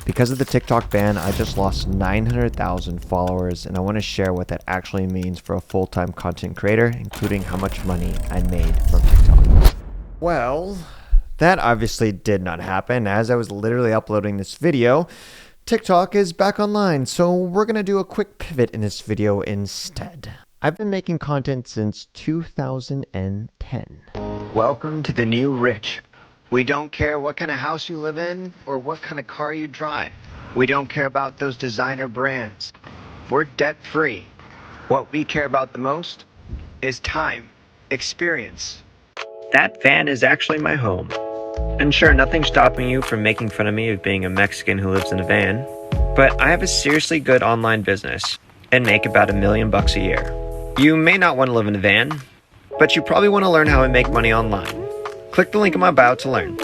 Because of the TikTok ban, I just lost 900,000 followers, and I want to share what that actually means for a full-time content creator, including how much money I made from TikTok. Well, that obviously did not happen. As I was literally uploading this video, TikTok is back online, so we're going to do a quick pivot in this video instead. I've been making content since 2010. Welcome to the new rich. We don't care what kind of house you live in or what kind of car you drive. We don't care about those designer brands. We're debt-free. What we care about the most is time, experience. That van is actually my home. And sure, nothing's stopping you from making fun of me of being a Mexican who lives in a van, but I have a seriously good online business and make about $1 million a year. You may not want to live in a van, but you probably want to learn how to make money online. Click the link in my bio to learn.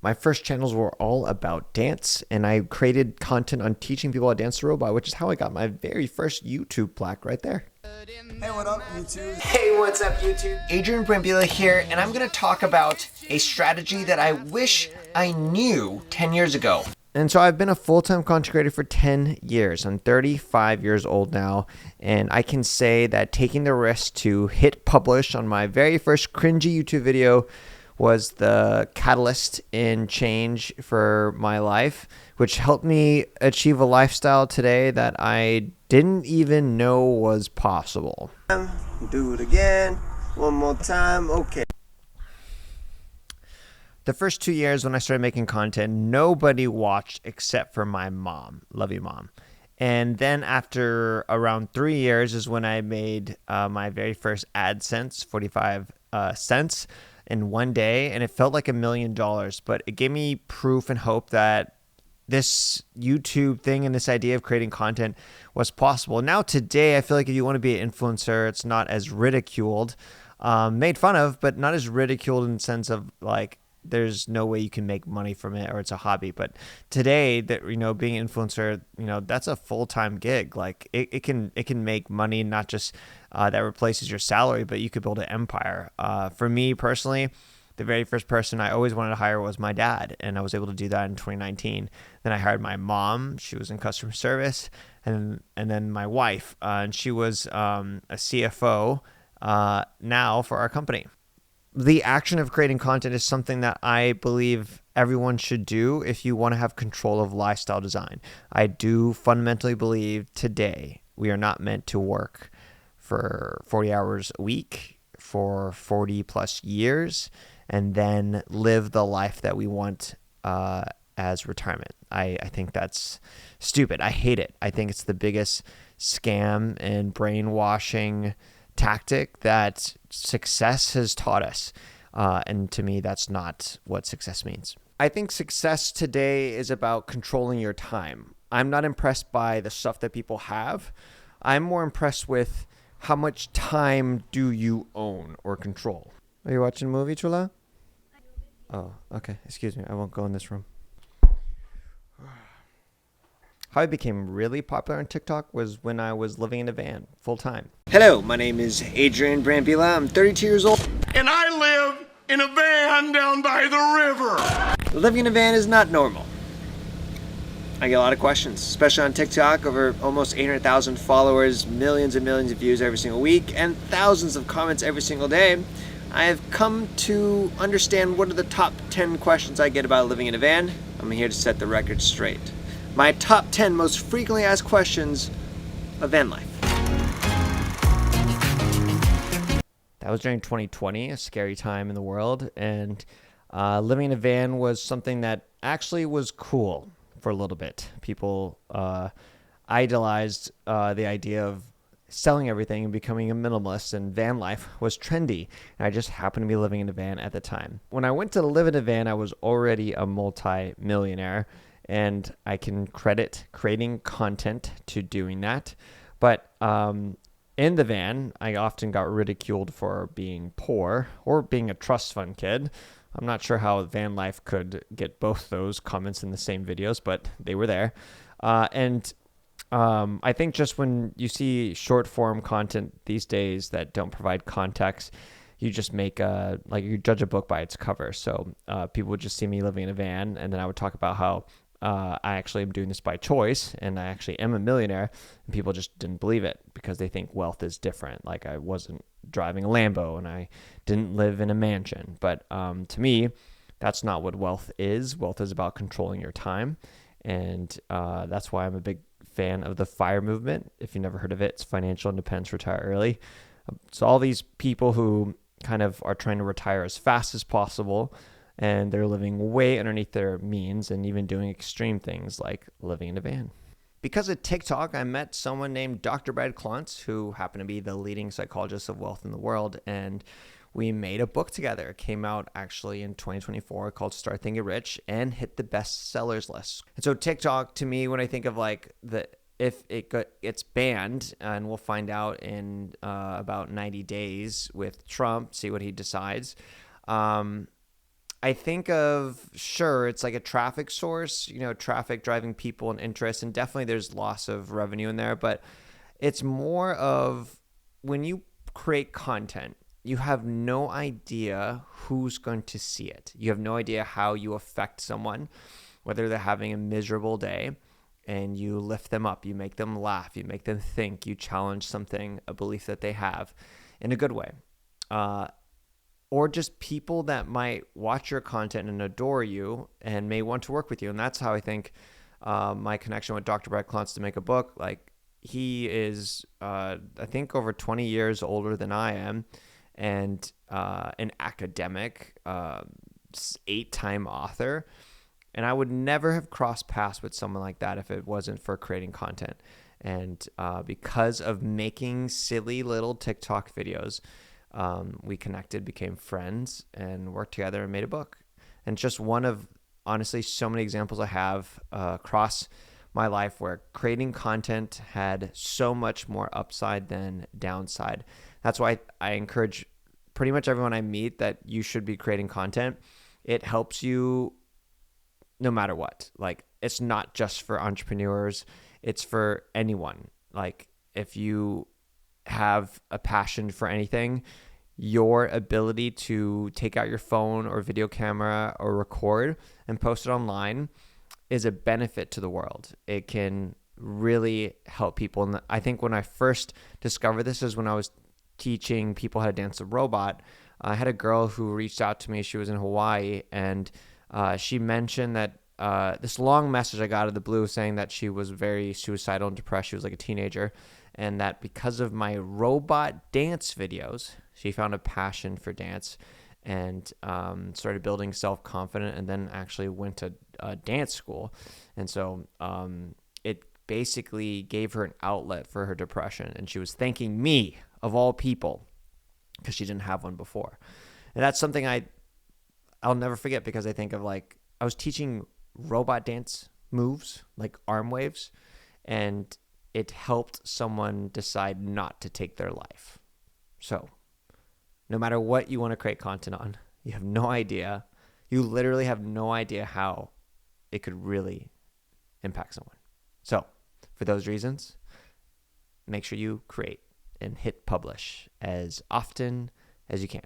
My first channels were all about dance, and I created content on teaching people how to dance the robot, which is how I got my very first YouTube plaque right there. Hey, what up, YouTube? Hey, what's up, YouTube? Adrian Brambilla here, and I'm going to talk about a strategy that I wish I knew 10 years ago. And so I've been a full-time content creator for 10 years. I'm 35 years old now, and I can say that taking the risk to hit publish on my very first cringy YouTube video was the catalyst in change for my life, which helped me achieve a lifestyle today that I didn't even know was possible. Do it again. One more time. Okay. The first 2 years when I started making content, nobody watched except for my mom. Love you, Mom. And then after around 3 years is when I made my very first AdSense, 45 cents in one day, and it felt like $1 million, but it gave me proof and hope that this YouTube thing and this idea of creating content was possible. Now today, I feel like if you want to be an influencer, it's not as ridiculed, made fun of, but not as ridiculed in the sense of like, there's no way you can make money from it or it's a hobby. But today, that being an influencer, that's a full-time gig. Like it can make money, not just that replaces your salary, but you could build an empire. For me personally, the very first person I always wanted to hire was my dad, and I was able to do that in 2019. Then I hired my mom. She was in customer service, and then my wife, and she was a CFO now for our company. The action of creating content is something that I believe everyone should do if you want to have control of lifestyle design. I do fundamentally believe today we are not meant to work for 40 hours a week for 40 plus years and then live the life that we want as retirement. I think that's stupid. I hate it. I think it's the biggest scam and brainwashing tactic that success has taught us. And to me, that's not what success means. I think success today is about controlling your time. I'm not impressed by the stuff that people have. I'm more impressed with how much time do you own or control. Are you watching a movie, Chula? Oh, okay. Excuse me. I won't go in this room. How I became really popular on TikTok was when I was living in a van full time. Hello, my name is Adrian Brambilla. I'm 32 years old. And I live in a van down by the river. Living in a van is not normal. I get a lot of questions, especially on TikTok, over almost 800,000 followers, millions and millions of views every single week, and thousands of comments every single day. I have come to understand what are the top 10 questions I get about living in a van. I'm here to set the record straight. My top 10 most frequently asked questions of van life. That was during 2020, a scary time in the world, and living in a van was something that actually was cool for a little bit. People idolized the idea of selling everything and becoming a minimalist, and van life was trendy, and I just happened to be living in a van at the time. When I went to live in a van, I was already a multi-millionaire, and I can credit creating content to doing that. But in the van, I often got ridiculed for being poor or being a trust fund kid. I'm not sure how van life could get both those comments in the same videos, but they were there. And I think just when you see short form content these days that don't provide context, you just make you judge a book by its cover. So people would just see me living in a van, and then I would talk about how I actually am doing this by choice, and I actually am a millionaire, and people just didn't believe it because they think wealth is different. Like I wasn't driving a Lambo and I didn't live in a mansion. But to me, that's not what wealth is. Wealth is about controlling your time, and that's why I'm a big fan of the FIRE movement. If you never heard of it, it's financial independence, retire early. So all these people who kind of are trying to retire as fast as possible, and they're living way underneath their means and even doing extreme things like living in a van. Because of TikTok, I met someone named Dr. Brad Klontz, who happened to be the leading psychologist of wealth in the world, and we made a book together. It came out actually in 2024 called Start Thinking Rich and hit the bestsellers list. And so TikTok, to me, when I think of like if it gets banned, and we'll find out in about 90 days with Trump, see what he decides. I think of, sure, it's like a traffic source, traffic driving people and interest, and definitely there's loss of revenue in there, but it's more of when you create content, you have no idea who's going to see it. You have no idea how you affect someone, whether they're having a miserable day, and you lift them up, you make them laugh, you make them think, you challenge something, a belief that they have in a good way. Or just people that might watch your content and adore you and may want to work with you. And that's how I think my connection with Dr. Brad Klontz to make a book, like he is, I think over 20 years older than I am, and an academic, 8-time author. And I would never have crossed paths with someone like that if it wasn't for creating content. And because of making silly little TikTok videos, we connected, became friends, and worked together and made a book. And just one of, honestly, so many examples I have across my life where creating content had so much more upside than downside. That's why I encourage pretty much everyone I meet that you should be creating content. It helps you no matter what. Like, it's not just for entrepreneurs, it's for anyone. Like, if you have a passion for anything, your ability to take out your phone or video camera or record and post it online is a benefit to the world. It can really help people. And I think when I first discovered this is when I was teaching people how to dance a robot. I had a girl who reached out to me. She was in Hawaii, and she mentioned that this long message I got out of the blue saying that she was very suicidal and depressed. She was like a teenager, and that because of my robot dance videos, she found a passion for dance and started building self-confidence, and then actually went to dance school. And so it basically gave her an outlet for her depression, and she was thanking me, of all people, because she didn't have one before. And that's something I'll never forget, because I think of, like, I was teaching robot dance moves, like arm waves, and it helped someone decide not to take their life. So no matter what you want to create content on, you have no idea. You literally have no idea how it could really impact someone. So for those reasons, make sure you create and hit publish as often as you can.